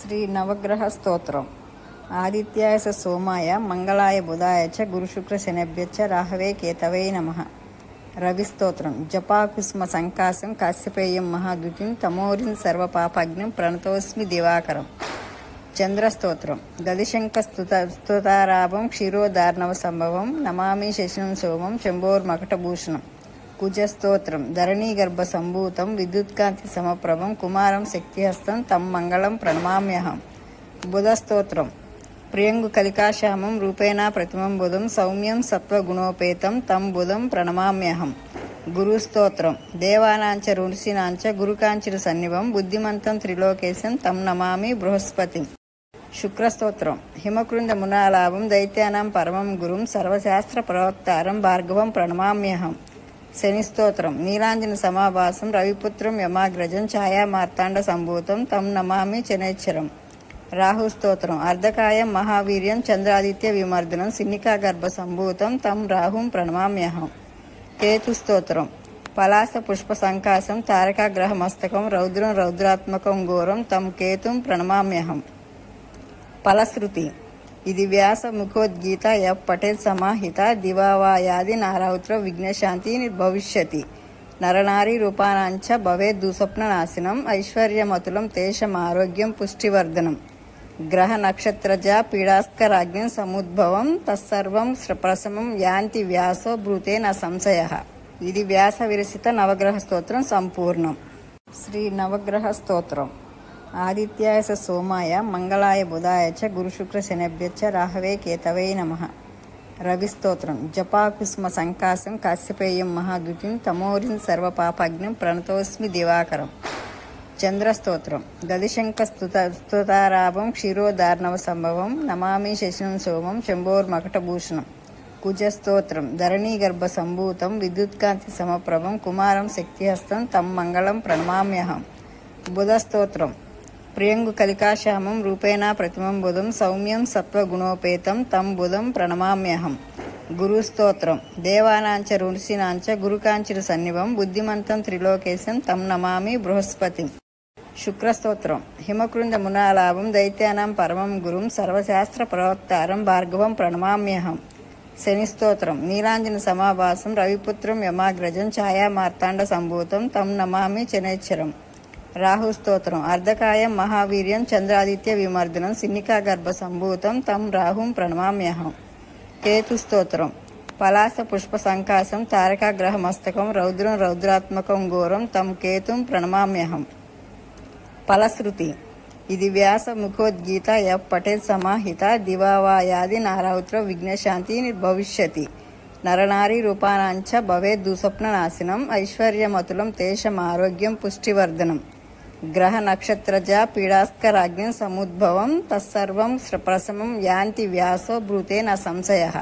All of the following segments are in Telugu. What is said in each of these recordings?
శ్రీ నవగ్రహ స్తోత్రం. ఆదిత్యాయ సోమాయ మంగళాయ బుధాయ చ గురుశుక్ర శనిభ్యచ్చ రాహవే కేతవే నమః. రవి స్తోత్రం. జపాకుస్మ సంకాశం కాశ్యపేయం మహాద్యుతిం తమోరిం సర్వపాపగ్నం ప్రణతోస్మి దివాకరం. చంద్రస్తోత్రం. దదిశంక స్తుతారాభం క్షీరోదార్ణవ సంభవం నమామి శశినం సోమం శంభోర్మకటభూషణం. కుజస్తోత్రం. ధరణీగర్భ సంభూతం విద్యుత్కాంతి సమప్రభం కుమారం శక్తిహస్తం తం మంగళం ప్రణమామ్యహం. బుధస్తోత్రం. ప్రియంగు కలికాశ్యామం రూపేణ ప్రతిమం బుధం సౌమ్యం సత్వగుణోపేతం తం బుధం ప్రణమామ్యహం. గురుస్తోత్రం. దేవానాంచ ఋషీనాంచ గురుకాంచిరు సన్నిభం బుద్ధిమంతం త్రిలోకేశం తం నమామి బృహస్పతిం. శుక్రస్తోత్రం. హిమకృంద మునాలాభం దైత్యానాం పరమం గురుం సర్వశాస్త్ర ప్రవక్తారం భార్గవం ప్రణమామ్యహం. శనిస్తోత్రం. నీలాంజన సమాభాసం రవిపుత్రం యమాగ్రజం ఛాయా మార్తాండ సంభూతం తం నమామి శనైశ్చరం. రాహుస్తోత్రం. అర్ధకాయం మహావీర్యం చంద్రాదిత్య విమర్దనం సిన్నికా గర్భ సంభూతం తం రాహుం ప్రణమామ్యహం. కేతుస్తోత్రం. పలాస పుష్ప సంకాశం తారకాగ్రహ మస్తకం రౌద్రం రౌద్రాత్మకం ఘోరం తం కేతుం ప్రణమామ్యహం. ఫలశ్రుతి. ఇది వ్యాస ముఖోద్గీత యః పఠేత్ సమాహిత దివావాయాది నారావుత్ర విఘ్నశాంతి నిర్భవిష్యతి. నరనారీ రూపానాంచ భవేద్ దుస్వప్ననాశనం ఐశ్వర్యమతులం తేషం ఆరోగ్యం పుష్టివర్ధనం. గ్రహ నక్షత్రజ పీడాస్కరాగ్యం సముద్భవం తత్సర్వం ప్రశమం యాంతి వ్యాసో బ్రూతే న సంశయః. ఇది వ్యాస విరచిత నవగ్రహ స్తోత్రం సంపూర్ణం. శ్రీ నవగ్రహ స్తోత్రం. ఆదిత్యాయ సోమాయ మంగళాయ బుధాయ చ గురుశుక్ర శనిభ్యచ్చ రాహవే కేతవే నమః. రవి స్తోత్రం. జపాకుస్మ సంకాశం కాశ్యపేయం మహాద్యుతిం తమోరిం సర్వపాపగ్నం ప్రణతోస్మి దివాకరం. చంద్రస్తోత్రం. దదిశంక స్తుతారాభం క్షీరోదార్ణవ సంభవం నమామి శశినం సోమం శంభోర్మకటభూషణం. కుజస్తోత్రం. ధరణీగర్భ సంభూతం విద్యుత్కాంతి సమప్రభం కుమారం శక్తిహస్తం తం మంగళం ప్రణమామ్యహం. బుధస్తోత్రం. ప్రియంగు కలికాశ్యామం రూపేణ ప్రతిమం బుధం సౌమ్యం సత్వగుణోపేతం తం బుధం ప్రణమామ్యహం. గురుస్తోత్రం. దేవానాంచ ఋషీనాంచ గురుకాంచిరు సన్నిభం బుద్ధిమంతం త్రిలోకేశం తం నమామి బృహస్పతిం. శుక్రస్తోత్రం. హిమకృంద మునాలాభం దైత్యానాం పరమం గురుం సర్వశాస్త్ర ప్రవక్తారం భార్గవం ప్రణమామ్యహం. శనిస్తోత్రం. నీలాంజన సమాభాసం రవిపుత్రం యమాగ్రజం ఛాయా మార్తాండ సంభూతం తం నమామి శనైశ్చరం. రాహుస్తోత్రం. అర్ధకాయం మహావీర్యం చంద్రాదిత్య విమర్దనం సిన్నికా గర్భ సంభూతం తం రాహుం ప్రణమామ్యహం. కేతుస్తోత్రం. పలాస పుష్ప సంకాశం తారకాగ్రహ మస్తకం రౌద్రం రౌద్రాత్మకం ఘోరం తం కేతుం ప్రణమామ్యహం. ఫలశ్రుతి. ఇది వ్యాస ముఖోద్గీత యః పఠేత్ సమాహిత దివావాయాది నారావుత్ర విఘ్నశాంతి నిర్భవిష్యతి. నరనారీ రూపానాంచ భవేద్ దుస్వప్ననాశనం ఐశ్వర్యమతులం తేషం ఆరోగ్యం పుష్టివర్ధనం. గ్రహ నక్షత్రజ పీడాస్కరాగ్యం సముద్భవం తత్సర్వం ప్రశమం యాంతి వ్యాసో బ్రూతే న సంశయః.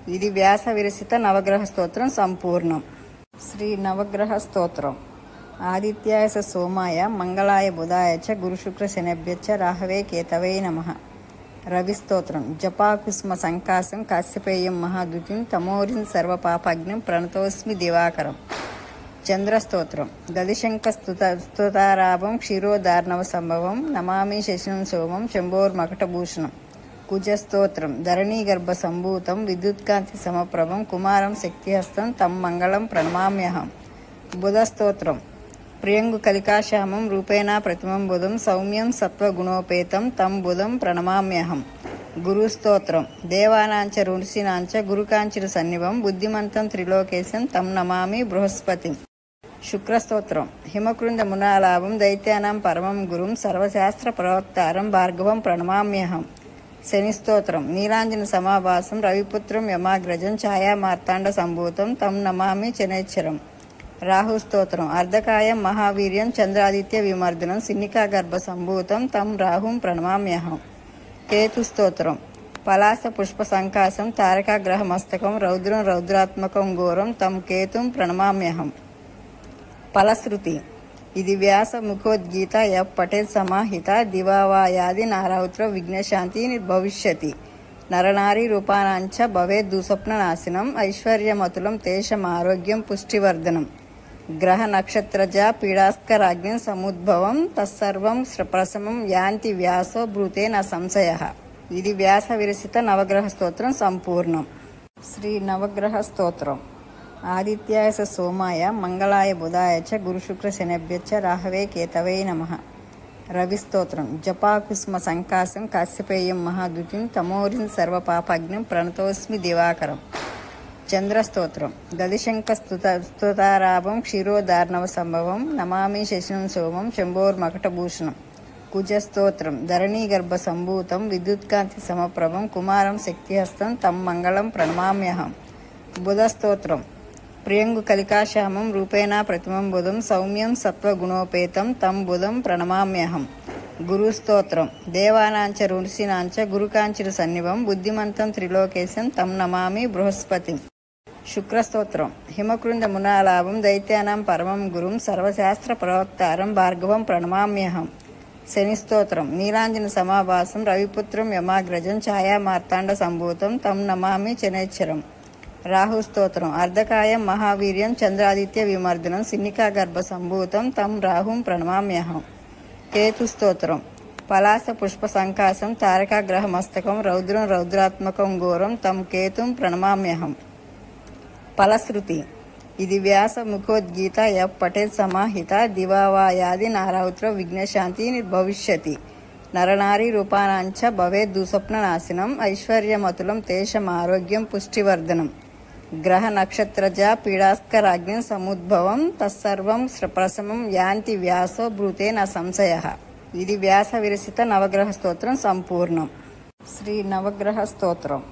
ఇది వ్యాస విరచిత నవగ్రహ స్తోత్రం సంపూర్ణం. శ్రీ నవగ్రహ స్తోత్రం. ఆదిత్యాయ సోమాయ మంగళాయ బుధాయ చ గురుశుక్ర శనిభ్యచ్చ రాహవే కేతవే నమః. రవి స్తోత్రం. జపాకుస్మ సంకాశం కాశ్యపేయం మహాద్యుతిం తమోరిం సర్వపాపగ్నం ప్రణతోస్మి దివాకరం. చంద్రస్తోత్రం. దదిశంక స్తుతారాభం క్షీరోదార్ణవ సంభవం నమామి శశినం సోమం శంభోర్మకటభూషణం. కుజస్తోత్రం. ధరణీగర్భ సంభూతం విద్యుత్కాంతి సమప్రభం కుమారం శక్తిహస్తం తం మంగళం ప్రణమామ్యహం. బుధస్తోత్రం. ప్రియంగు కలికాశ్యామం రూపేణ ప్రతిమం బుధం సౌమ్యం సత్వగుణోపేతం తం బుధం ప్రణమామ్యహం. గురుస్తోత్రం. దేవానాంచ ఋషీనాంచ గురుకాంచిరు సన్నిభం బుద్ధిమంతం త్రిలోకేశం తం నమామి బృహస్పతిం. శుక్రస్తోత్రం. హిమకృంద మునాలాభం దైత్యానాం పరమం గురుం సర్వశాస్త్ర ప్రవక్తారం భార్గవం ప్రణమామ్యహం. శనిస్తోత్రం. నీలాంజన సమాభాసం రవిపుత్రం యమాగ్రజం ఛాయా మార్తాండ సంభూతం తం నమామి శనైశ్చరం. రాహుస్తోత్రం. అర్ధకాయం మహావీర్యం చంద్రాదిత్య విమర్దనం సిన్నికా గర్భ సంభూతం తం రాహుం ప్రణమామ్యహం. కేతుస్తోత్రం. పలాస పుష్ప సంకాశం తారకాగ్రహ మస్తకం రౌద్రం రౌద్రాత్మకం ఘోరం తం కేతుం ప్రణమామ్యహం. ఫలశ్రుతి. ఇది వ్యాస ముఖోద్గీత యః పఠేత్ సమాహిత దివావాయాది నారావుత్ర విఘ్నశాంతి నిర్భవిష్యతి. నరనారీ రూపానాంచ భవేద్ దుస్వప్ననాశనం ఐశ్వర్యమతులం తేషం ఆరోగ్యం పుష్టివర్ధనం. గ్రహ నక్షత్రజా పీడాస్కరాగ్ని సముద్భవం తత్సర్వం ప్రశమం యాంతి వ్యాసో బ్రూతే న సంశయ. ఇది వ్యాస విరచిత నవగ్రహ స్తోత్రం సంపూర్ణం. శ్రీ నవగ్రహ స్తోత్రం. ఆదిత్యాయ సోమాయ మంగళాయ బుధాయ చ గురుశుక్ర శనిభ్యశ్చ రాహవే కేతవే నమః. రవిస్తోత్రం. జపాకుస్మ సంకాశం కాశ్యపేయం మహాద్యుతిం తమోరిం సర్వపాపగ్నిం ప్రణతోస్మి దివాకరం. చంద్రస్తోత్రం. దదిశంకస్తుతారాభం క్షీరోదార్ణవ సంభవం నమామి శశినం సోమం శంభోర్మకటభూషణం. కుజస్తోత్రం. ధరణీగర్భ సంభూతం విద్యుత్కాంతి సమప్రభం కుమారం శక్తిహస్తం తం మంగళం ప్రణమామ్యహం. బుధస్తోత్రం. ప్రియంగు కలికాశ్యామం రూపేణ ప్రతిమం బుధం సౌమ్యం సత్వగుణోపేతం తం బుధం ప్రణమామ్యహం. గురుస్తోత్రం. దేవానాంచ ఋషీనాంచ గురుకాంచిర సన్నిభం బుద్ధిమంతం త్రిలోకేశం తం నమామి బృహస్పతిం. శుక్రస్తోత్రం. హిమకృంద మునాలాభం దైత్యానాం పరమం గురుం సర్వశాస్త్ర ప్రవక్తారం భార్గవం ప్రణమామ్యహం. శనిస్తోత్రం. నీలాంజన సమాభాసం రవిపుత్రం యమాగ్రజం ఛాయా మార్తాండ సంభూతం తం నమామి శనైశ్చరం. రాహుస్తోత్రం. అర్ధకాయం మహావీర్యం చంద్రాదిత్య విమర్దనం సిన్నికా గర్భ సంభూతం తం రాహుం ప్రణమామ్యహం. కేతుస్తోత్రం. పలాస పుష్ప సంకాశం తారకాగ్రహ మస్తకం రౌద్రం రౌద్రాత్మకం ఘోరం తం కేతుం ప్రణమామ్యహం. ఫలశ్రుతి. ఇది వ్యాస ముఖోద్గీత యః పఠేత్ సమాహిత దివావాయాది నారావుత్ర విఘ్నశాంతి నిర్భవిష్యతి. నరనారీ రూపానాంచ భవేద్ దుస్వప్న నాశనం ఐశ్వర్యమతులం తేషం ఆరోగ్యం పుష్టివర్ధనం. గ్రహ నక్షత్రజా పీడాస్కరాగ్ని సముద్భవం తత్సర్వం ప్రశమం యాంతి వ్యాసో బ్రూతే న సంశయ. ఇది వ్యాస విరచిత నవగ్రహ స్తోత్రం సంపూర్ణం. శ్రీ నవగ్రహ స్తోత్రం.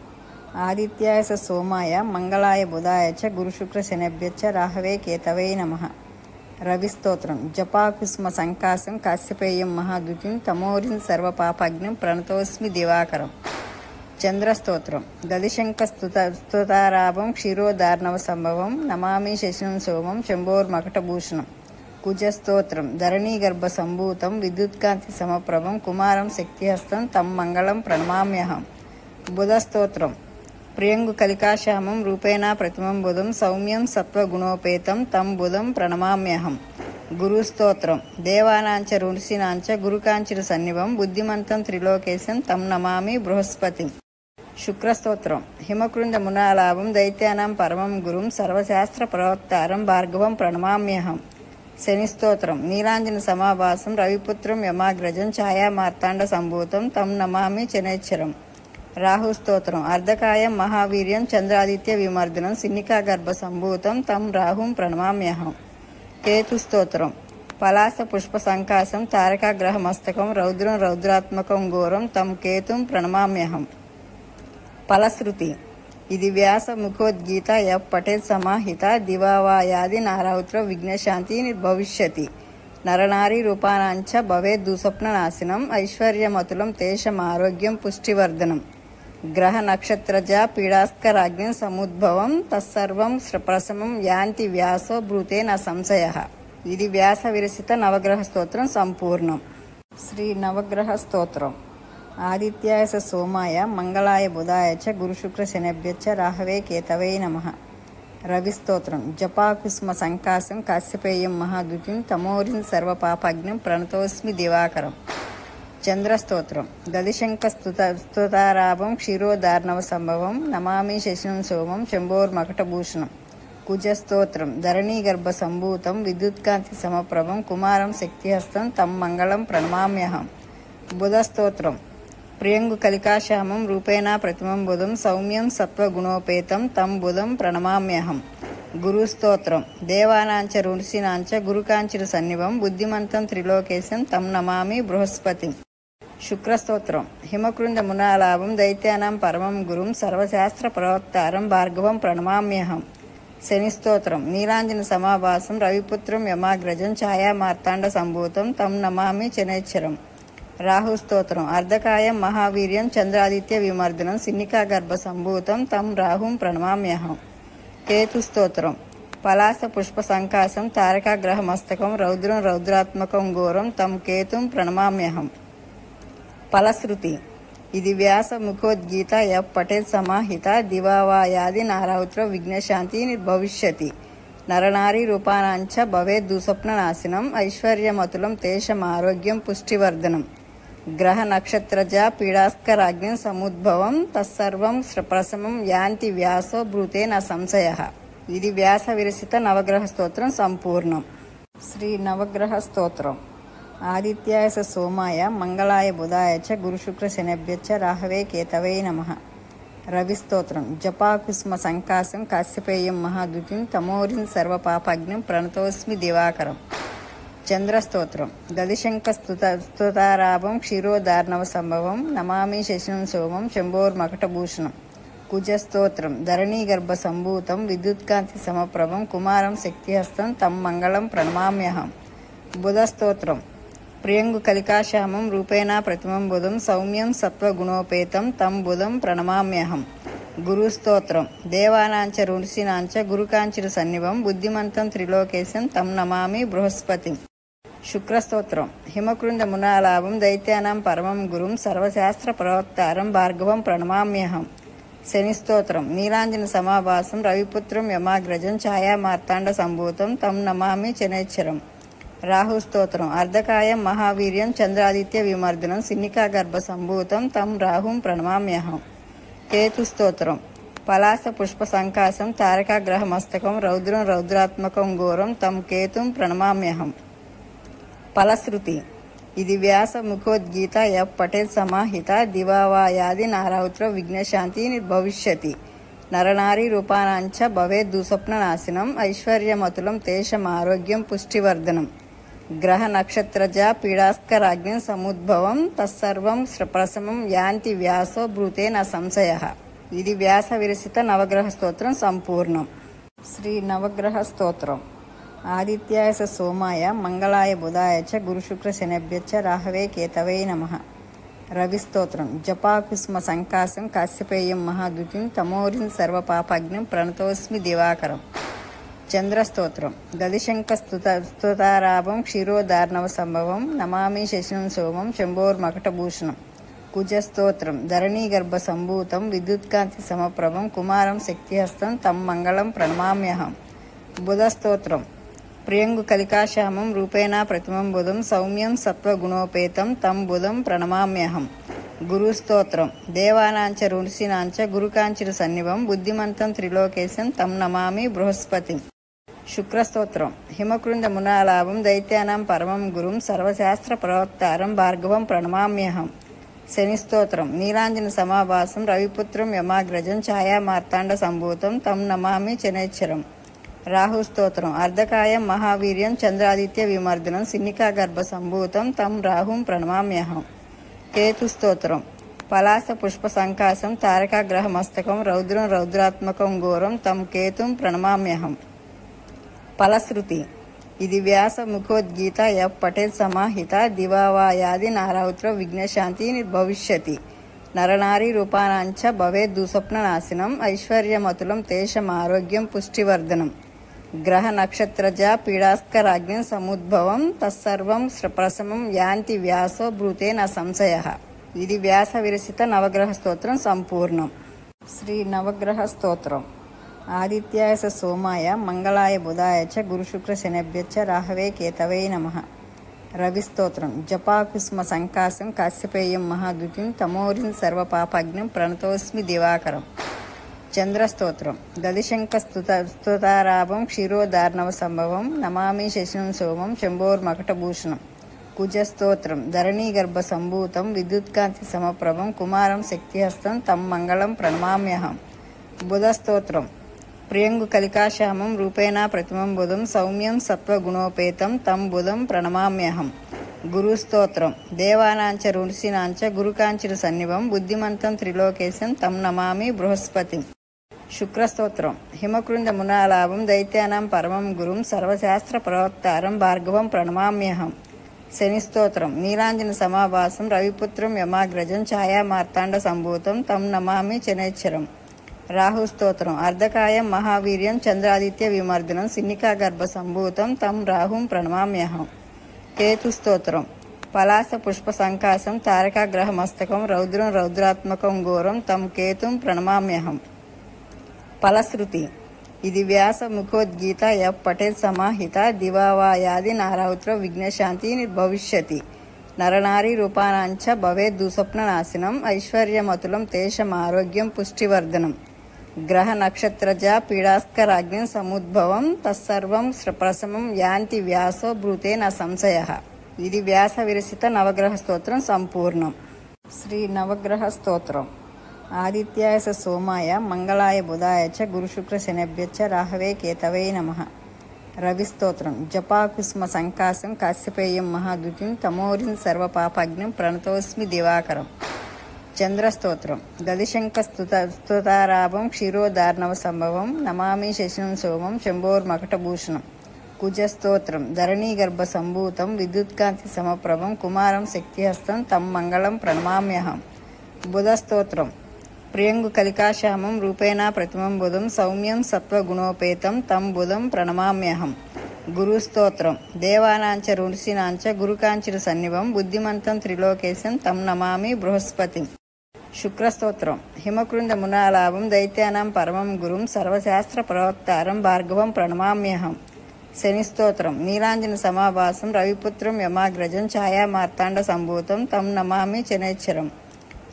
ఆదిత్యాయ సోమాయ మంగళాయ బుధాయ చ గురుశుక్ర శనిభ్యశ్చ రాహవే కేతవే నమః. రవిస్తోత్రం. జపాకుస్మ సంకాశం కాశ్యపేయం మహాద్యుతిం తమోరిం సర్వపాపగ్నిం ప్రణతోస్మి దివాకరం. చంద్రస్తోత్రం. దదిశంకస్తుతారాభం క్షీరోదార్ణవ సంభవం నమామి శశినం సోమం శంభోర్మకటభూషణం. కుజస్తోత్రం. ధరణీగర్భ సంభూతం విద్యుత్కాంతి సమప్రభం కుమారం శక్తిహస్తం తం మంగళం ప్రణమామ్యహం. బుధస్తోత్రం. ప్రియంగు కలికాశ్యామం రూపేణ ప్రతిమం బుధం సౌమ్యం సత్వగుణోపేతం తం బుధం ప్రణమామ్యహం. గురుస్తోత్రం. దేవానాంచ ఋషీనాంచ గురుకాంచిర సన్నిభం బుద్ధిమంతం త్రిలోకేశం తం నమామి బృహస్పతిం. శుక్రస్తోత్రం. హిమకృంద మునాలాభం దైత్యానాం పరమం గురుం సర్వశాస్త్ర ప్రవక్తారం భార్గవం ప్రణమామ్యహం. శనిస్తోత్రం. నీలాంజన సమాభాసం రవిపుత్రం యమాగ్రజం ఛాయా మార్తాండ సంభూతం తం నమామి శనైశ్చరం. రాహుస్తోత్రం. అర్ధకాయం మహావీర్యం చంద్రాదిత్య విమర్దనం సిన్నికా గర్భ సంభూతం తం రాహుం ప్రణమామ్యహం. కేతుస్తోత్రం. పలాస పుష్ప సంకాశం తారకాగ్రహ మస్తకం రౌద్రం రౌద్రాత్మకం ఘోరం తం కేతుం ప్రణమామ్యహం. ఫలశ్రుతి. ఇది వ్యాస ముఖోద్గీత యః పఠేత్ సమాహిత దివావాయాది నారావుత్ర విఘ్నశాంతి నిర్భవిష్యతి. నరనారీ రూపానాంచ భవేద్ దుస్వప్న నాశనం ఐశ్వర్యమతులం తేషం ఆరోగ్యం పుష్టివర్ధనం. గ్రహ నక్షత్రజా పీడాస్కరాగ్ని సముద్భవం తత్సర్వం ప్రశమం యాంతి వ్యాసో బ్రూతే న సంశయ. ఇది వ్యాస విరచిత నవగ్రహ స్తోత్రం సంపూర్ణం. శ్రీ నవగ్రహ స్తోత్రం. ఆదిత్యాయ సోమాయ మంగళాయ బుధాయ చ గురుశుక్ర శనిభ్యశ్చ రాహవే కేతవే నమః. రవిస్తోత్రం. జపాకుస్మ సంకాశం కాశ్యపేయం మహాద్యుతిం తమోరిం సర్వపాపగ్నిం ప్రణతోస్మి దివాకరం. చంద్రస్తోత్రం. దదిశంకస్తుతారాభం క్షీరోదార్ణవ సంభవం నమామి శశినం సోమం శంభోర్మకటభూషణం. కుజస్తోత్రం. ధరణీగర్భ సంభూతం విద్యుత్కాంతి సమప్రభం కుమారం శక్తిహస్తం తం మంగళం ప్రణమామ్యహం. బుధస్తోత్రం. ప్రియంగు కలికాశ్యామం రూపేణ ప్రతిమం బుధం సౌమ్యం సత్వగుణోపేతం తం బుధం ప్రణమామ్యహం. గురుస్తోత్రం. దేవానాంచ ఋషీనాంచ గురుకాంచిర సన్నిభం బుద్ధిమంతం త్రిలోకేశం తం నమామి బృహస్పతిం. శుక్రస్తోత్రం. హిమకృంద మునాలాభం దైత్యానాం పరమం గురుం సర్వశాస్త్ర ప్రవక్తారం భార్గవం ప్రణమామ్యహం. శనిస్తోత్రం. నీలాంజన సమాభాసం రవిపుత్రం యమాగ్రజం ఛాయా మార్తాండ సంభూతం తం నమామి శనైశ్చరం. రాహుస్తోత్రం. అర్ధకాయం మహావీర్యం చంద్రాదిత్య విమర్దనం సిన్నికా గర్భ సంభూతం తం రాహుం ప్రణమామ్యహం. కేతుస్తోత్రం. పలాస పుష్ప సంకాశం తారకాగ్రహ మస్తకం రౌద్రం రౌద్రాత్మకం ఘోరం తం కేతుం ప్రణమామ్యహం. ఫలశ్రుతి. ఇది వ్యాస ముఖోద్గీత యః పఠేత్ సమాహిత దివావాయాది నారావుత్ర విఘ్నశాంతి నిర్భవిష్యతి. నరనారీ రూపానాంచ భవేద్దుస్వప్ననాశనం ఐశ్వర్యమతులం తేషం ఆరోగ్యం పుష్టివర్ధనం గ్రహ నక్షత్రజ పీడాస్కరాజ్ఞం సముద్భవం తత్సర్వం ప్రశమం యాంతి వ్యాసో బ్రూతే న సంశయః. ఇది వ్యాస విరచిత నవగ్రహ స్తోత్రం సంపూర్ణం. శ్రీ నవగ్రహ స్తోత్రం. ఆదిత్యాయ సోమాయ మంగళాయ బుధాయ చ గురుశుక్ర శనిభ్యశ్చ రాహవే కేతవే నమః. రవిస్తోత్రం. జపాకుస్మ సంకాశం కాశ్యపేయం మహాద్యుతిం తమోరిం సర్వపాపజ్ఞం ప్రణతోస్మి దివాకరం. చంద్రస్తోత్రం. దదిశంకస్తుతారాభం క్షీరోదార్ణవ సంభవం నమామి శశినం సోమం శంభోర్మకటభూషణం. కుజస్తోత్రం. ధరణీగర్భ సంభూతం విద్యుత్కాంతి సమప్రభం కుమారం శక్తిహస్తం తం మంగళం ప్రణమామ్యహం. బుధస్తోత్రం. ప్రియంగు కలికాశ్యామం రూపేణ ప్రతిమం బుధం సౌమ్యం సత్వగుణోపేతం తం బుధం ప్రణమామ్యహం. గురుస్తోత్రం. దేవానాంచ ఋషీనాంచ గురుకాంచిర సన్నిభం బుద్ధిమంతం త్రిలోకేశం తం నమామి బృహస్పతిం. శుక్రస్తోత్రం. హిమకృంద మునాలాభం దైత్యానాం పరమం గురుం సర్వశాస్త్ర ప్రవక్తారం భార్గవం ప్రణమామ్యహం. శనిస్తోత్రం. నీలాంజన సమాభాసం రవిపుత్రం యమాగ్రజం ఛాయామార్తాండ సంభూతం తం నమామి శనైశ్చరం. రాహుస్తోత్రం. అర్ధకాయం మహావీర్యం చంద్రాదిత్య విమర్దనం సిన్నికా గర్భ సంభూతం తం రాహుం ప్రణమామ్యహం. కేతుస్తోత్రం. పలాస పుష్ప సంకాశం తారకాగ్రహ మస్తకం రౌద్రం రౌద్రాత్మకం ఘోరం తం కేతుం ప్రణమామ్యహం. ఫలశ్రుతి. ఇది వ్యాస ముఖోద్గీత యః పఠేత్ సమాహిత దివావాయాది నారావుత్ర విఘ్నశాంతి భవిష్యతి. నరనారీ రూపానాంచ భవేద్దుస్వప్ననాశనం ఐశ్వర్యమతులం తేషం ఆరోగ్యం పుష్టివర్ధనం గ్రహ నక్షత్రజ పీడాస్కరాజ్ఞం సముద్భవం తత్సర్వం ప్రశమం యాంతి వ్యాసో బ్రూతే న సంశయః. ఇది వ్యాస విరచిత నవగ్రహ స్తోత్రం సంపూర్ణం. శ్రీ నవగ్రహ స్తోత్రం. ఆదిత్యాయ సోమాయ మంగళాయ బుధాయ చ గురుశుక్ర శనిభ్యశ్చ రాహవే కేతవే నమః. రవిస్తోత్రం. జపాకుస్మ సంకాశం కాశ్యపేయం మహాద్యుతిం తమోరిం సర్వపాపజ్ఞం ప్రణతోస్మి దివాకరం. చంద్రస్తోత్రం. దదిశంకస్తుతారాభం క్షీరోదార్ణవ సంభవం నమామి శశినం సోమం శంభోర్మకటభూషణం. కుజస్తోత్రం. ధరణీగర్భ సంభూతం విద్యుత్కాంతి సమప్రభం కుమారం శక్తిహస్తం తం మంగళం ప్రణమామ్యహం. బుధస్తోత్రం. ప్రియంగు కలికాశ్యామం రూపేణ ప్రతిమం బుధం సౌమ్యం సత్వగుణోపేతం తం బుధం ప్రణమామ్యహం. గురుస్తోత్రం. దేవానాంచ ఋషీనాంచ గురుకాంచిర సన్నిభం బుద్ధిమంతం త్రిలోకేశం తం నమామి బృహస్పతిం. శుక్రస్తోత్రం. హిమకృంద మునాలాభం దైత్యానాం పరమం గురుం సర్వశాస్త్ర ప్రవక్తారం భార్గవం ప్రణమామ్యహం. శనిస్తోత్రం. నీలాంజన సమాభాసం రవిపుత్రం యమాగ్రజం ఛాయామార్తాండ సంభూతం తం నమామి శనైశ్చరం. రాహుస్తోత్రం. అర్ధకాయం మహావీర్యం చంద్రాదిత్య విమర్దనం సిన్నికా గర్భ సంభూతం తం రాహుం ప్రణమామ్యహం. కేతుస్తోత్రం. పలాస పుష్ప సంకాశం తారకాగ్రహ మస్తకం రౌద్రం రౌద్రాత్మకం ఘోరం తం కేతుం ప్రణమామ్యహం. ఫలశ్రుతి. ఇది వ్యాస ముఖోద్గీత యః పఠేత్ సమాహిత దివావాయాది నారావుత్ర విఘ్నశాంతి భవిష్యతి. నరనారీ రూపానాంచ భవేద్దుస్వప్ననాశనం ఐశ్వర్యమతులం తేషం ఆరోగ్యం పుష్టివర్ధనం గ్రహ నక్షత్రజ పీడాస్కరాజ్ఞం సముద్భవం తత్సర్వం ప్రశమం యాంతి వ్యాసో బ్రూతే న సంశయః. ఇది వ్యాస విరచిత నవగ్రహ స్తోత్రం సంపూర్ణం. శ్రీ నవగ్రహ స్తోత్రం. ఆదిత్యాయ సోమాయ మంగళాయ బుధాయ చ గురుశుక్ర శనిభ్యశ్చ రాహవే కేతవే నమః. రవిస్తోత్రం. జపాకుస్మ సంకాశం కాశ్యపేయం మహాద్యుతిం తమోరిం సర్వపాపజ్ఞం ప్రణతోస్మి దివాకరం. చంద్రస్తోత్రం. దదిశంకస్తుతారాభం క్షీరోదార్ణవ సంభవం నమామి శశినం సోమం శంభోర్మకటభూషణం. కుజస్తోత్రం. ధరణీగర్భ సంభూతం విద్యుత్కాంతి సమప్రభం కుమారం శక్తిహస్తం తం మంగళం ప్రణమామ్యహం. బుధస్తోత్రం. ప్రియంగు కలికాశ్యామం రూపేణ ప్రతిమం బుధం సౌమ్యం సత్వగుణోపేతం తం బుధం ప్రణమామ్యహం. గురుస్తోత్రం. దేవానాంచ ఋషీనాంచ గురుకాంచిర సన్నిభం బుద్ధిమంతం త్రిలోకేశం తం నమామి బృహస్పతిం. శుక్రస్తోత్రం. హిమకృంద మునాలాభం దైత్యానాం పరమం గురుం సర్వశాస్త్ర ప్రవక్తారం భార్గవం ప్రణమామ్యహం. శనిస్తోత్రం. నీలాంజన సమాభాసం రవిపుత్రం యమాగ్రజం ఛాయామార్తాండ సంభూతం తం నమామి శనైశ్చరం. రాహుస్తోత్రం. అర్ధకాయం మహావీర్యం చంద్రాదిత్య విమర్దనం సిన్నికా గర్భ సంభూతం తం రాహుం ప్రణమామ్యహం. కేతుస్తోత్రం. పలాస పుష్ప సంకాశం తారకాగ్రహ మస్తకం రౌద్రం రౌద్రాత్మకం ఘోరం తం కేతుం ప్రణమామ్యహం. ఫలశ్రుతి. ఇది వ్యాస ముఖోద్గీత యః పఠేత్ సమాహిత దివావాయాది నారావుత్ర విఘ్నశాంతి నిర్భవిష్యతి. నరనారీ రూపానాంచ భవేద్ దుస్వప్న నాశనం ఐశ్వర్యమతులం తేషం ఆరోగ్యం పుష్టివర్ధనం. గ్రహ నక్షత్రజ పీడాస్కరాగ్ని సముద్భవం తత్సర్వం ప్రశమం యాంతి వ్యాసో బ్రూతే న సంశయః. ఇది వ్యాస విరచిత నవగ్రహ స్తోత్రం సంపూర్ణం. శ్రీ నవగ్రహ స్తోత్రం. ఆదిత్యాయ సోమాయ మంగళాయ బుధాయ చ గురుశుక్ర శనిభ్యశ్చ రాహవే కేతవే నమః. రవిస్తోత్రం. జపాకుస్మ సంకాశం కాశ్యపేయం మహాద్యుతిం తమోరిం సర్వపాపగ్నిం ప్రణతోస్మి దివాకరం. చంద్రస్తోత్రం. దదిశంక స్తుతారాభం క్షీరోదార్ణవ సంభవం నమామి శశినం సోమం శంభోర్మకటభూషణం. కుజస్తోత్రం. ధరణీగర్భ సంభూతం విద్యుత్కాంతి సమప్రభం కుమారం శక్తిహస్తం తం మంగళం ప్రణమామ్యహం. బుధస్తోత్రం. ప్రియంగు కలికాశ్యామం రూపేణ ప్రతిమం బుధం సౌమ్యం సత్వగుణోపేతం తం బుధం ప్రణమామ్యహం. గురుస్తోత్రం. దేవానాంచ ఋషీనాంచ గురుకాంచిర సన్నిభం బుద్ధిమంతం త్రిలోకేశం తం నమామి బృహస్పతిం. శుక్రస్తోత్రం. హిమకృంద మునాలాభం దైత్యానాం పరమం గురుం సర్వశాస్త్ర ప్రవక్తారం భార్గవం ప్రణమామ్యహం. శనిస్తోత్రం. నీలాంజన సమాభాసం రవిపుత్రం యమాగ్రజం ఛాయా మార్తాండ సంభూతం తం నమామి శనైశ్చరం.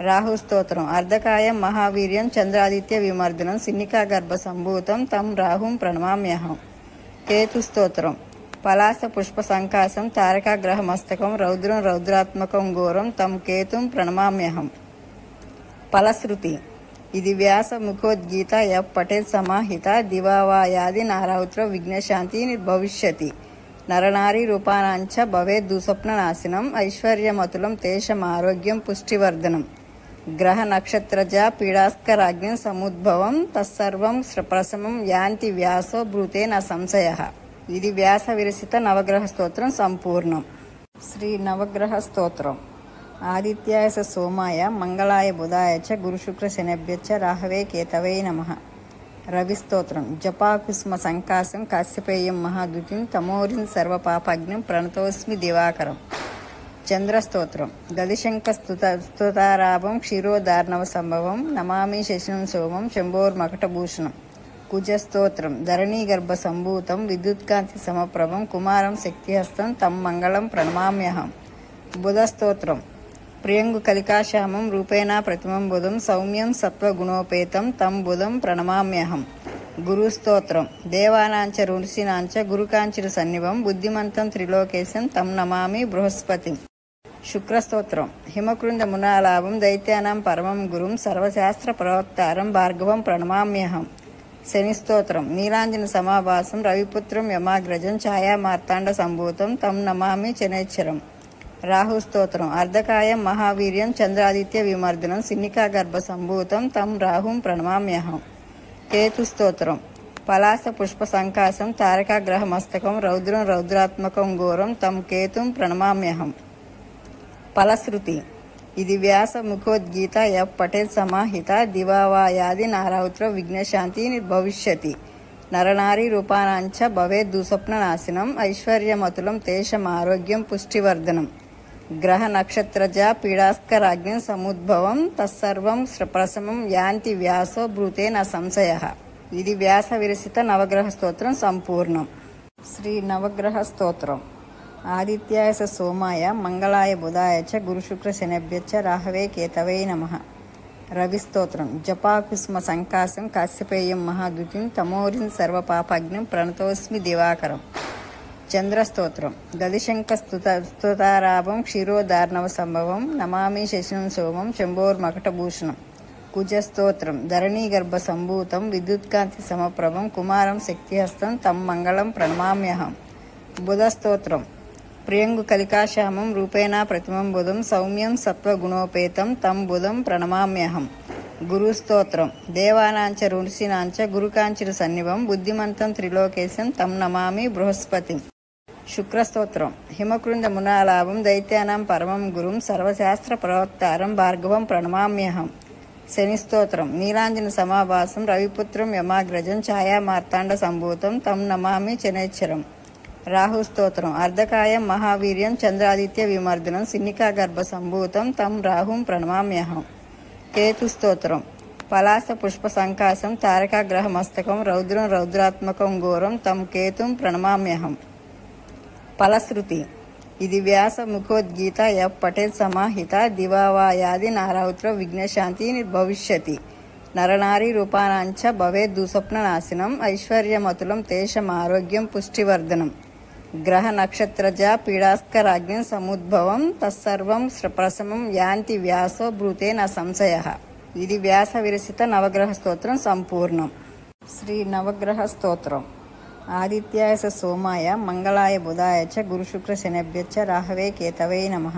రాహుస్తోత్రం. అర్ధకాయం మహావీర్యం చంద్రాదిత్య విమర్దనం సిన్నికా గర్భ సంభూతం తం రాహుం ప్రణమామ్యహం. కేతుస్తోత్రం. పలాస పుష్ప సంకాశం తారకాగ్రహ మస్తకం రౌద్రం రౌద్రాత్మకం ఘోరం తం కేతుం ప్రణమామ్యహం. ఫలశ్రుతి. ఇది వ్యాస ముఖోద్గీత యః పఠేత్ సమాహిత దివావాయాది నారావుత్ర విఘ్నశాంతి నిర్భవిష్యతి. నరనారీ రూపానాంచ భవేద్ దుస్వప్న నాశనం ఐశ్వర్యమతులం తేషం ఆరోగ్యం పుష్టివర్ధనం. గ్రహ నక్షత్రజ పీడాస్కరాగ్ని సముద్భవం తత్సర్వం ప్రశమం యాంతి వ్యాసో బ్రూతే న సంశయః. ఇది వ్యాస విరచిత నవగ్రహ స్తోత్రం సంపూర్ణం. శ్రీ నవగ్రహ స్తోత్రం. ఆదిత్యాయ సోమాయ మంగళాయ బుధాయ చ గురుశుక్ర శనిభ్యశ్చ రాహవే కేతవే నమః. రవిస్తోత్రం. జపాకుస్మ సంకాశం కాశ్యపేయం మహాద్యుతిం తమోరిం సర్వపాపగ్నిం ప్రణతోస్మి దివాకరం. చంద్రస్తోత్రం. దదిశంక స్తుతారాభం క్షీరోదార్ణవ సంభవం నమామి శశినం సోమం శంభోర్మకటభూషణం. కుజస్తోత్రం. ధరణీగర్భ సంభూతం విద్యుత్కాంతి సమప్రభం కుమారం శక్తిహస్తం తం మంగళం ప్రణమామ్యహం. బుధస్తోత్రం. ప్రియంగు కలికాశ్యామం రూపేణ ప్రతిమం బుధం సౌమ్యం సత్వగుణోపేతం తం బుధం ప్రణమామ్యహం. గురుస్తోత్రం. దేవానాంచ ఋషీనాంచ గురుకాంచిర సన్నిభం బుద్ధిమంతం త్రిలోకేశం తం నమామి బృహస్పతిం. శుక్రస్తోత్రం. హిమకృంద మునాలాభం దైత్యానాం పరమం గురుం సర్వశాస్త్ర ప్రవక్తారం భార్గవం ప్రణమామ్యహం. శనిస్తోత్రం. నీలాంజన సమాభాసం రవిపుత్రం యమాగ్రజం ఛాయా మార్తాండ సంభూతం తం నమామి శనైశ్చరం. రాహుస్తోత్రం. అర్ధకాయం మహావీర్యం చంద్రాదిత్య విమర్దనం సిన్నికా గర్భ సంభూతం తం రాహుం ప్రణమామ్యహం. కేతుస్తోత్రం. పలాస పుష్ప సంకాశం తారకాగ్రహ మస్తకం రౌద్రం రౌద్రాత్మకం ఘోరం తం కేతుం ప్రణమామ్యహం. ఫలశ్రుతి. ఇది వ్యాస ముఖోద్గీత యః పఠేత్ సమాహిత దివావాయాది నారావుత్ర విఘ్నశాంతి నిర్భవిష్యతి. నరనారీ రూపానాంచ భవేద్ దుస్వప్న నాశనం ఐశ్వర్యమతులం తేషం ఆరోగ్యం పుష్టివర్ధనం. గ్రహ నక్షత్రజ పీడాస్కరాగ్ని సముద్భవం తత్సర్వం ప్రశమం యాంతి వ్యాసో బ్రూతే న సంశయః. ఇది వ్యాస విరచిత నవగ్రహ స్తోత్రం సంపూర్ణం. శ్రీ నవగ్రహ స్తోత్రం. ఆదిత్యాయ సోమాయ మంగళాయ బుధాయ చ గురుశుక్ర శనిభ్యశ్చ రాహవే కేతవే నమః. రవిస్తోత్రం. జపాకుస్మ సంకాశం కాశ్యపేయం మహాద్యుతిం తమోరిం సర్వపాపగ్నిం ప్రణతోస్మి దివాకరం. చంద్రస్తోత్రం. దదిశంక స్తుతారాభం క్షీరోదార్ణవ సంభవం నమామి శశినం సోమం శంభోర్మకటభూషణం. కుజస్తోత్రం. ధరణీగర్భ సంభూతం విద్యుత్కాంతి సమప్రభం కుమారం శక్తిహస్తం తం మంగళం ప్రణమామ్యహం. బుధస్తోత్రం. ప్రియంగు కలికాశ్యామం రూపేణ ప్రతిమం బుధం సౌమ్యం సత్వగుణోపేతం తం బుధం ప్రణమామ్యహం. గురుస్తోత్రం. దేవానాంచ ఋషీనాంచ గురుకాంచిర సన్నిభం బుద్ధిమంతం త్రిలోకేశం తం నమామి బృహస్పతిం. శుక్రస్తోత్రం. హిమకృంద మునాలాభం దైత్యానాం పరమం గురుం సర్వశాస్త్ర ప్రవక్తారం భార్గవం ప్రణమామ్యహం. శనిస్తోత్రం. నీలాంజన సమాభాసం రవిపుత్రం యమాగ్రజం ఛాయా మార్తాండ సంభూతం తం నమామి శనైశ్చరం. రాహుస్తోత్రం. అర్ధకాయం మహావీర్యం చంద్రాదిత్య విమర్దనం సిన్నికా గర్భ సంభూతం తం రాహుం ప్రణమామ్యహం. కేతుస్తోత్రం. పలాస పుష్ప సంకాశం తారకాగ్రహ మస్తకం రౌద్రం రౌద్రాత్మకం ఘోరం తం కేతుం ప్రణమామ్యహం. ఫలశ్రుతి. ఇది వ్యాస ముఖోద్గీత యః పఠేత్ సమాహిత దివావాయాది నారౌత్ర విఘ్నశాంతి నిర్భవిష్యతి. నరనారీ రూపానాంచ భవేద్ దుస్వప్న నాశనం ఐశ్వర్యమతులం తేషం ఆరోగ్యం పుష్టివర్ధనం. గ్రహ నక్షత్రజ పీడాస్కరాజ్ఞం సముద్భవం తత్సర్వం ప్రశమం యాంతి వ్యాసో బ్రూతే న సంశయః. ఇది వ్యాస విరచిత నవగ్రహ స్తోత్రం సంపూర్ణం. శ్రీ నవగ్రహ స్తోత్రం. ఆదిత్యాయ సోమాయ మంగళాయ బుధాయ చ గురుశుక్ర శనిభ్యశ్చ రాహవే కేతవే నమః.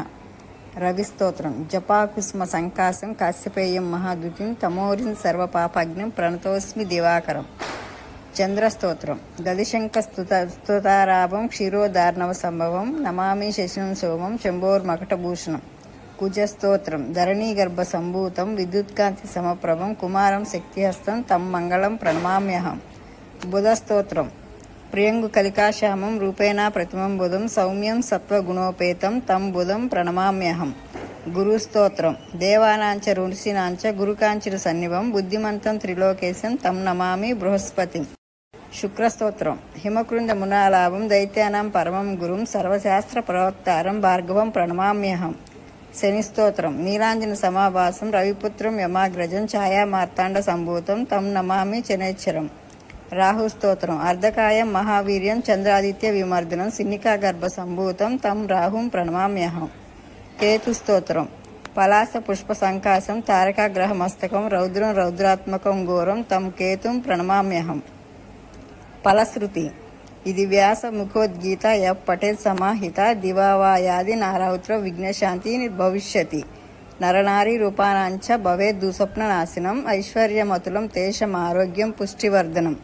రవిస్తోత్రం. జపాకుస్మ సంకాశం కాశ్యపేయం మహాద్యుతిం తమోరిం సర్వపాపజ్ఞం ప్రణతోస్మి దివాకరం. చంద్రస్తోత్రం. దదిశంక స్తుతారాభం క్షీరోదార్ణవ సంభవం నమామి శశినం సోమం శంభోర్మకటభూషణం. కుజస్తోత్రం. ధరణీగర్భ సంభూతం విద్యుత్కాంతి సమప్రభం కుమారం శక్తిహస్తం తం మంగళం ప్రణమామ్యహం. బుధస్తోత్రం. ప్రియంగు కలికాశ్యామం రూపేణ ప్రతిమం బుధం సౌమ్యం సత్వగుణోపేతం తం బుధం ప్రణమామ్యహం. గురుస్తోత్రం. దేవానాంచ ఋషీనాంచ గురుకాంచిర సన్నిభం బుద్ధిమంతం త్రిలోకేశం తం నమామి బృహస్పతిం. శుక్రస్తోత్రం. హిమకృంద మునాలాభం దైత్యానాం పరమం గురుం సర్వశాస్త్ర ప్రవక్తారం భార్గవం ప్రణమామ్యహం. శనిస్తోత్రం. నీలాంజన సమాభాసం రవిపుత్రం యమాగ్రజం ఛాయా మార్తాండ సంభూతం తం నమామి శనైశ్చరం. రాహుస్తోత్రం. అర్ధకాయం మహావీర్యం చంద్రాదిత్య విమర్దనం సిన్నికా గర్భ సంభూతం తం రాహుం ప్రణమామ్యహం. కేతుస్తోత్రం. పలాస పుష్ప సంకాశం తారకాగ్రహ మస్తకం రౌద్రం రౌద్రాత్మకం ఘోరం తం కేతుం ప్రణమామ్యహం. ఫలశ్రుతి. ఇది వ్యాస ముఖోద్గీత యః పఠేత్ సమాహిత దివావాయాది నారౌత్ర విఘ్నశాంతి నిర్భవిష్యతి. నరనారీ రూపానాంచ భవేద్ దుస్వప్న నాశనం ఐశ్వర్యమతులం తేషం ఆరోగ్యం పుష్టివర్ధనం.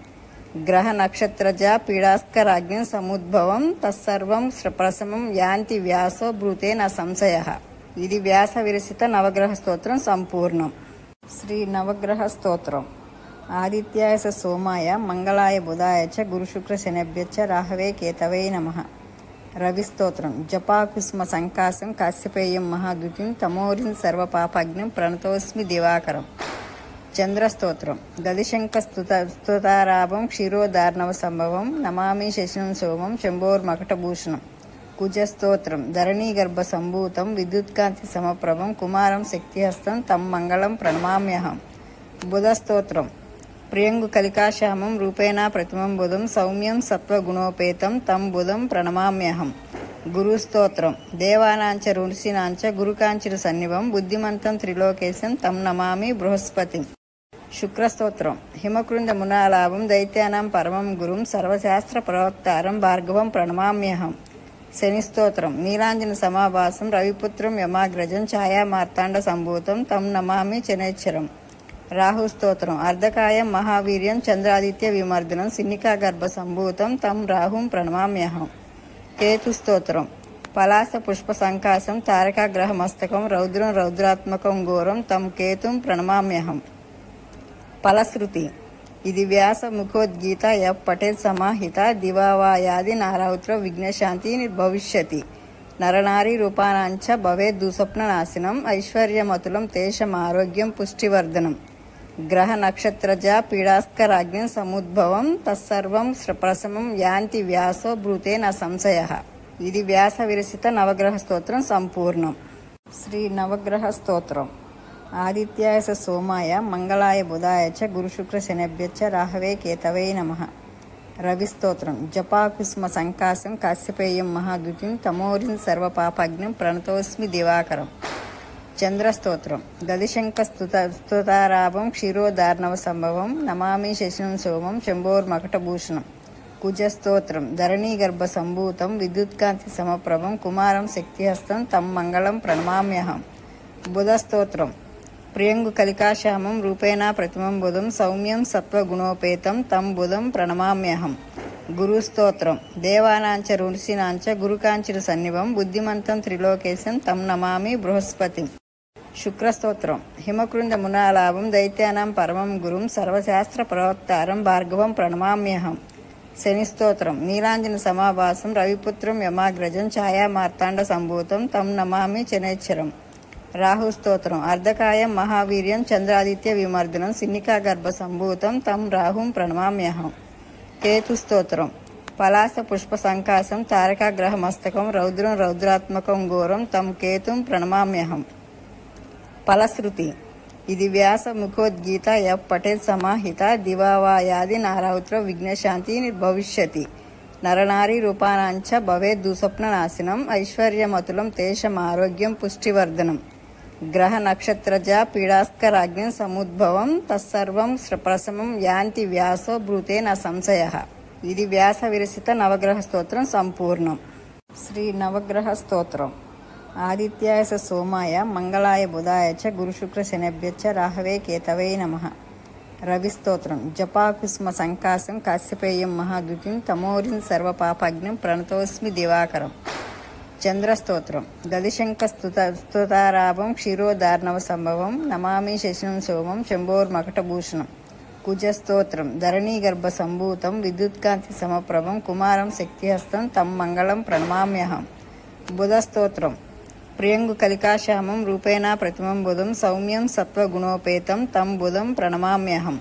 గ్రహ నక్షత్రజ పీడాస్కరాజ్ఞం సముద్భవం తత్సర్వం ప్రశమం యాంతి వ్యాసో బ్రూతే న సంశయః. ఇది వ్యాస విరచిత నవగ్రహ స్తోత్రం సంపూర్ణం. శ్రీ నవగ్రహ స్తోత్రం. ఆదిత్యాయ సోమాయ మంగళాయ బుధాయ చ గురుశుక్ర శనిభ్యశ్చ రాహవే కేతవే నమః. రవిస్తోత్రం. జపాకుస్మ సంకాశం కాశ్యపేయం మహాద్యుతిం తమోరిం సర్వపాపజ్ఞం ప్రణతోస్మి దివాకరం. చంద్రస్తోత్రం. దదిశంక స్తుతారాభం క్షీరోదార్ణవ సంభవం నమామి శశినం సోమం శంభోర్మకటభూషణం. కుజస్తోత్రం. ధరణీగర్భ సంభూతం విద్యుత్కాంతి సమప్రభం కుమారం శక్తిహస్తం తం మంగళం ప్రణమామ్యహం. బుధస్తోత్రం. ప్రియంగు కలికాశ్యామం రూపేణ ప్రతిమం బుధం సౌమ్యం సత్వగుణోపేతం తం బుధం ప్రణమామ్యహం. గురుస్తోత్రం. దేవానాంచ ఋషీనాంచ గురుకాంచిర సన్నిభం బుద్ధిమంతం త్రిలోకేశం తం నమామి బృహస్పతిం. శుక్రస్తోత్రం. హిమకృంద మునాలాభం దైత్యానాం పరమం గురుం సర్వశాస్త్ర ప్రవక్తారం భార్గవం ప్రణమామ్యహం. శనిస్తోత్రం. నీలాంజన సమాభాసం రవిపుత్రం యమాగ్రజం ఛాయా మార్తాండ సంభూతం తం నమామి శనైశ్చరం. రాహుస్తోత్రం. అర్ధకాయం మహావీర్యం చంద్రాదిత్య విమర్దనం సిన్నికా గర్భ సంభూతం తం రాహుం ప్రణమామ్యహం. కేతుస్తోత్రం. పలాస పుష్ప సంకాశం తారకాగ్రహ మస్తకం రౌద్రం రౌద్రాత్మకం ఘోరం తం కేతుం ప్రణమామ్యహం. ఫలశ్రుతి. ఇది వ్యాస ముఖోద్గీత యః పఠేత్ సమాహిత దివావాయాది నారౌత్ర విఘ్నశాంతి నిర్భవిష్యతి. నరనారీ రూపానాంచ భవేద్ దుస్వప్న నాశనం ఐశ్వర్యమతులం తేషం ఆరోగ్యం పుష్టివర్ధనం. గ్రహ నక్షత్రజ పీడాస్కరాజ్ఞం సముద్భవం తత్సర్వం ప్రశమం యాంతి వ్యాసో బ్రూతే న సంశయః. ఇది వ్యాస విరచిత నవగ్రహ స్తోత్రం సంపూర్ణం. శ్రీ నవగ్రహ స్తోత్రం. ఆదిత్యాయ సోమాయ మంగళాయ బుధాయ చ గురుశుక్ర శనిభ్యశ్చ రాహవే కేతవే నమః. రవిస్తోత్రం. జపాకుస్మ సంకాశం కాశ్యపేయం మహాద్యుతిం తమోరిం సర్వపాపజ్ఞం ప్రణతోస్మి దివాకరం. చంద్రస్తోత్రం. దదిశంక స్తుతారాభం క్షీరోదార్ణవ సంభవం నమామి శశినం సోమం శంభోర్మకటభూషణం. కుజస్తోత్రం. ధరణీగర్భ సంభూతం విద్యుత్కాంతి సమప్రభం కుమారం శక్తిహస్తం తం మంగళం ప్రణమామ్యహం. బుధస్తోత్రం. ప్రియంగు కలికాశ్యామం రూపేణ ప్రతిమం బుధం సౌమ్యం సత్వగుణోపేతం తం బుధం ప్రణమామ్యహం. గురుస్తోత్రం. దేవానాంచ ఋషీనాంచ గురుకాంచిర సన్నిభం బుద్ధిమంతం త్రిలోకేశం తం నమామి బృహస్పతిం. శుక్రస్తోత్రం. హిమకృంద మునాలాభం దైత్యానాం పరమం గురుం సర్వశాస్త్ర ప్రవక్తారం భార్గవం ప్రణమామ్యహం. శనిస్తోత్రం. నీలాంజన సమాభాసం రవిపుత్రం యమాగ్రజం ఛాయా మార్తాండ సంభూతం తం నమామి శనైశ్చరం. రాహుస్తోత్రం అర్ధకాయం మహావీర్యం చంద్రాదిత్య విమర్దనం సిన్నికాగర్భ సంభూతం తం రాహుం ప్రణమామ్యహం. కేతుస్తోత్రం పలాస పుష్ప సంకాశం తారకాగ్రహ మస్తకం రౌద్రం రౌద్రాత్మకం ఘోరం తం కేతుం ప్రణమామ్యహం. ఫలశ్రుతి ఇది వ్యాస ముఖోద్గీత యః పఠేత్ సమాహిత దివావాయాది నారౌత్ర విఘ్నశాంతి నిర్భవిష్యతి. నరనారీ రూపానాంచ భవేద్ దుస్వప్న నాశనం ఐశ్వర్యమతులం తేషం ఆరోగ్యం పుష్టివర్ధనం. గ్రహ నక్షత్రజ పీడాస్కరాజ్ఞం సముద్భవం తత్సర్వం ప్రశమం యాంతి వ్యాసో బ్రూతే న సంశయః. ఇది వ్యాస విరచిత నవగ్రహ స్తోత్రం సంపూర్ణం. శ్రీ నవగ్రహ స్తోత్రం. ఆదిత్యాయ సోమాయ మంగళాయ బుధాయ చ గురుశుక్ర శనిభ్యశ్చ రాహవే కేతవే నమః. రవిస్తోత్రం జపాకుస్మ సంకాశం కాశ్యపేయం మహాద్యుతిం తమోరిం సర్వపాపజ్ఞం ప్రణతోస్మి దివాకరం. చంద్రస్తోత్రం దదిశంకస్తుతారాభం క్షీరోదార్ణవ సంభవం నమామి శశినం సోమం శంభోర్మకటభూషణం. కుజస్తోత్రం ధరణీగర్భ సంభూతం విద్యుత్కాంతి సమప్రభం కుమారం శక్తిహస్తం తం మంగళం ప్రణమామ్యహం. బుధస్తోత్రం ప్రియంగు కలికాశ్యామం రూపేణ ప్రతిమం బుధం సౌమ్యం సత్వగుణోపేతం తం బుధం ప్రణమామ్యహం.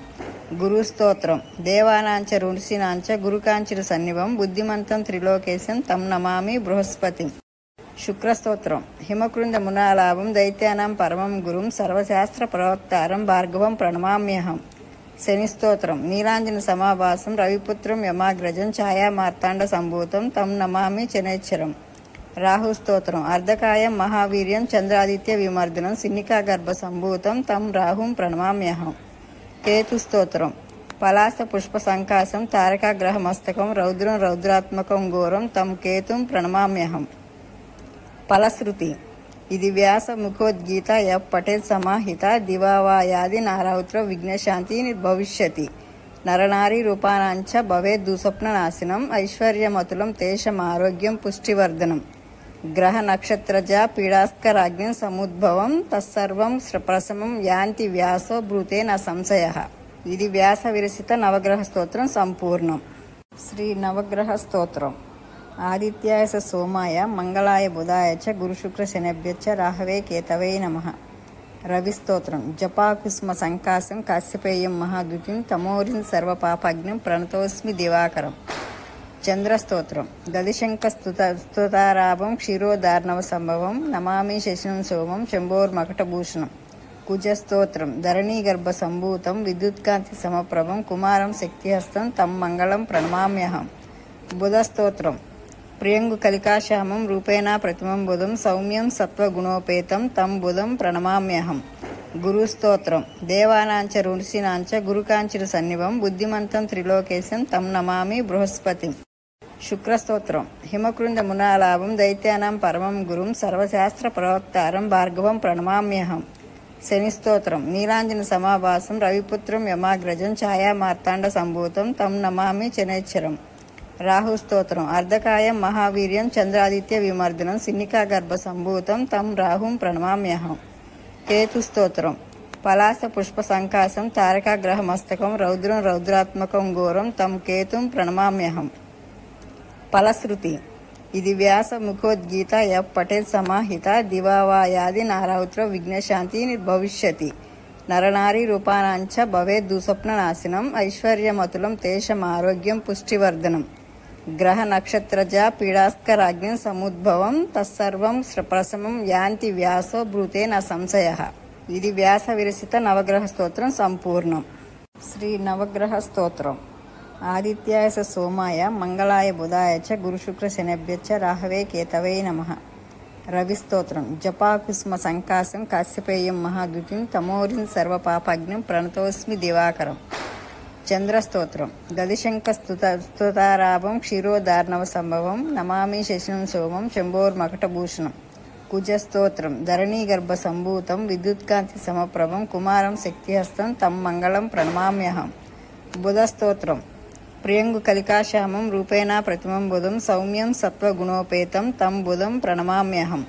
గురుస్తోత్రం దేవానాంచ ఋషీనాంచ గురుకాంచిర సన్నిభం బుద్ధిమంతం త్రిలోకేశం తం నమామి బృహస్పతిం. శుక్రస్తోత్రం హిమకృంద మునాలాభం దైత్యానాం పరమం గురుం సర్వశాస్త్ర ప్రవక్తారం భార్గవం ప్రణమామ్యహం. శనిస్తోత్రం నీలాంజన సమాభాసం రవిపుత్రం యమాగ్రజం ఛాయా మార్తాండ సంభూతం తం నమామి శనైశ్చరం. రాహుస్తోత్రం అర్ధకాయం మహావీర్యం చంద్రాదిత్య విమర్దనం సిన్నికాగర్భ సంభూతం తం రాహుం ప్రణమామ్యహం. కేతుస్తోత్రం పలాస పుష్ప సంకాశం తారకాగ్రహ మస్తకం రౌద్రం రౌద్రాత్మకం ఘోరం తం కేతుం ప్రణమామ్యహం. ఫలశ్రుతి ఇది వ్యాస ముఖోద్గీత యః పఠేత్ సమాహిత దివావాయాది నారౌత్ర విఘ్నశాంతి నిర్భవిష్యతి. నరనారీ రూపానాంచ భవేద్ దుస్వప్న నాశనం ఐశ్వర్యమతులం తేషం ఆరోగ్యం పుష్టివర్ధనం. గ్రహ నక్షత్రజ పీడాస్కరాజ్ఞం సముద్భవం తత్సర్వం ప్రశమం యాంతి వ్యాసో బ్రూతే న సంశయః. ఇది వ్యాస విరచిత నవగ్రహ స్తోత్రం సంపూర్ణం. శ్రీ నవగ్రహ స్తోత్రం. ఆదిత్యాయ సోమాయ మంగళాయ బుధాయ చ గురుశుక్ర శనిభ్యశ్చ రాహవే కేతవే నమః. రవిస్తోత్రం జపాకుస్మ సంకాశం కాశ్యపేయం మహాద్యుతిం తమోరిం సర్వపాపజ్ఞం ప్రణతోస్మి దివాకరం. చంద్రస్తోత్రం దదిశంకస్తుతారాభం క్షీరోదార్ణవ సంభవం నమామి శశినం సోమం శంభోర్మకటభూషణం. కుజస్తోత్రం ధరణీగర్భ సంభూతం విద్యుత్కాంతి సమప్రభం కుమారం శక్తిహస్తం తం మంగళం ప్రణమామ్యహం. బుధస్తోత్రం ప్రియంగు కలికాశ్యామం రూపేణ ప్రతిమం బుధం సౌమ్యం సత్వగుణోపేతం తం బుధం ప్రణమామ్యహం. గురుస్తోత్రం దేవానాంచ ఋషీనాంచ గురుకాంచిర సన్నిభం బుద్ధిమంతం త్రిలోకేశం తం నమామి బృహస్పతిం. శుక్రస్తోత్రం హిమకృంద మునాలాభం దైత్యానాం పరమం గురుం సర్వశాస్త్ర ప్రవక్తారం భార్గవం ప్రణమామ్యహం. శనిస్తోత్రం నీలాంజన సమాభాసం రవిపుత్రం యమాగ్రజం ఛాయా మార్తాండ సంభూతం తం నమామి శనైశ్చరం. రాహుస్తోత్రం అర్ధకాయం మహావీర్యం చంద్రాదిత్య విమర్దనం సిన్నికాగర్భ సంభూతం తం రాహుం ప్రణమామ్యహం. కేతుస్తోత్రం పలాస పుష్ప సంకాశం తారకాగ్రహ మస్తకం రౌద్రం రౌద్రాత్మకం ఘోరం తం కేతుం ప్రణమామ్యహం. ఫలశ్రుతి ఇది వ్యాస ముఖోద్గీత యః పఠేత్ సమాహిత దివావాయాది నారౌత్ర విఘ్నశాంతి నిర్భవిష్యతి. నరనారీ రూపానాంచ భవేద్ దుస్వప్న నాశనం ఐశ్వర్యమతులం తేషం ఆరోగ్యం పుష్టివర్ధనం. గ్రహ నక్షత్రజ పీడాస్కరాజ్ఞం సముద్భవం తత్సర్వం ప్రశమం యాంతి వ్యాసో బ్రూతే న సంశయః. ఇది వ్యాస విరచిత నవగ్రహ స్తోత్రం సంపూర్ణం. శ్రీ నవగ్రహ స్తోత్రం. ఆదిత్యాయ సోమాయ మంగళాయ బుధాయ చ గురుశుక్ర శనిభ్యశ్చ రాహవే కేతవే నమః. రవిస్తోత్రం జపాకుస్మ సంకాశం కాశ్యపేయం మహాద్యుతిం తమోరిం సర్వపాపజ్ఞం ప్రణతోస్మి దివాకరం. చంద్రస్తోత్రం దదిశంకస్తుతారాభం క్షీరోదార్ణవ సంభవం నమామి శశినం సోమం శంభోర్మకటభూషణం. కుజస్తోత్రం ధరణీగర్భ సంభూతం విద్యుత్కాంతి సమప్రభం కుమారం శక్తిహస్తం తం మంగళం ప్రణమామ్యహం. బుధస్తోత్రం ప్రియంగు కలికాశ్యామం రూపేణ ప్రతిమం బుధం సౌమ్యం సత్వగుణోపేతం తం బుధం ప్రణమామ్యహం.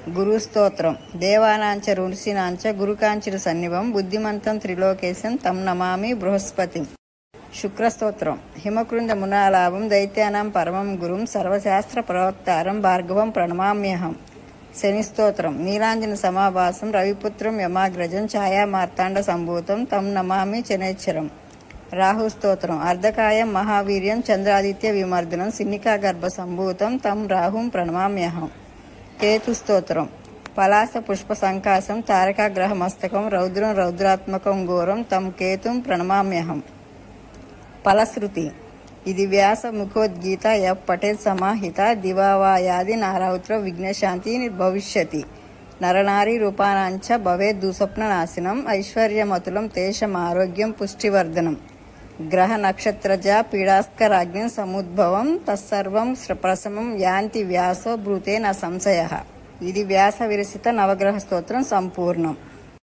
గురుస్తోత్రం దేవానాంచ ఋషీనాంచ గురుకాంచిర సన్నిభం బుద్ధిమంతం త్రిలోకేశం తం నమామి బృహస్పతిం. శుక్రస్తోత్రం హిమకృంద మునాలాభం దైత్యానాం పరమం గురుం సర్వశాస్త్ర ప్రవక్తారం భార్గవం ప్రణమామ్యహం. శనిస్తోత్రం నీలాంజన సమాభాసం రవిపుత్రం యమాగ్రజం ఛాయా మార్తాండ సంభూతం తం నమామి శనేశ్వరం. రాహుస్తోత్రం అర్ధకాయం మహావీర్యం చంద్రాదిత్య విమర్దనం సిన్నికా గర్భ సంభూతం తం రాహుం ప్రణమామ్యహం. కేతుస్తోత్రం పలాస పుష్ప సంకాశం తారకాగ్రహ మస్తకం రౌద్రం రౌద్రాత్మకం ఘోరం తం కేతుం ప్రణమామ్యహం. ఫలశ్రుతి ఇది వ్యాస ముఖోద్గీత య పఠేత్ సమాహిత దివావాయాది నారౌత్ర విఘ్నశాంతి భవిష్యతి. నరనారీ రూపానాంచ భవేద్ దుస్వప్న నాశనం ఐశ్వర్యమతులం తేషం ఆరోగ్యం పుష్టివర్ధనం. గ్రహ నక్షత్రజ పీడాస్కరాజ్ఞం సముద్భవం తత్సర్వం ప్రశమం యాంతి వ్యాసో బ్రూతే న సంశయ. ఇది వ్యాస విరచిత నవగ్రహ స్తోత్రం సంపూర్ణం.